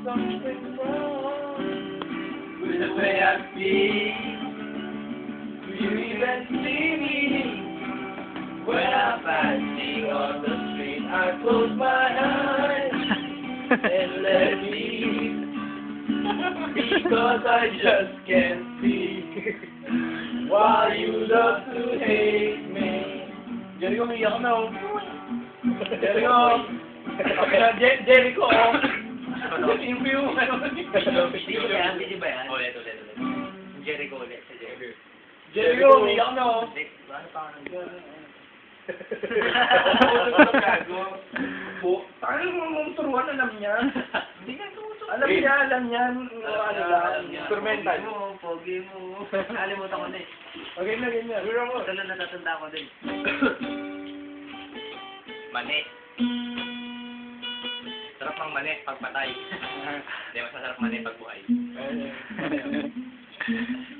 something wrong with the way I feel. Do you even see me when I'm passing on the street? I close my eyes and let it be, because I just can't see why you love to hate me. Jericho, umiyak na, oh. Jericho! Jericho, oh. Yung view, ano? Video ba yan? Video ba yan? Ulit. Jericho ulit sa Jericho. Jericho, umiyak na, oh. Ano pa ka nang Tayo mong turuan, alam niya. Hindi nga ito. Alam niya. Ano lang, instrumental. Pogi mo. Nakalimutan ko na eh. Okay na, ganyan. Gura mo. Ito lang natatanda ko din. Mani. Sarap mang mani pag patay. Hindi masasarap mani pag buhay.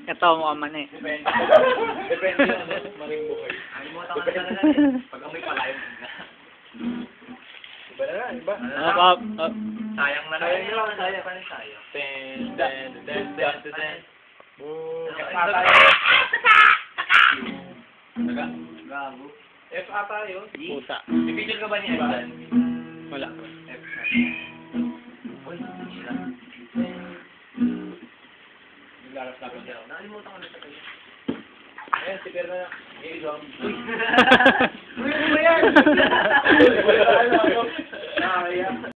Ito mo man eh. Depende yan, maring buhay. Nakalimutan ko na talaga eh. Pag amoy palayo na. Iba na, iba. Sayang na lang. Sayang. Sayang. Ten. Gago. F ata yun. Pusa. Pipicture ka ba ni Evan? Wala. Uy, sila. Lalas-lalas siya. Nakalimutan ko na sa kanya. Ayan, si Perna. Hey, Dom. Uy! Uy, ano ba yan? Wala, ano? Nakakaya.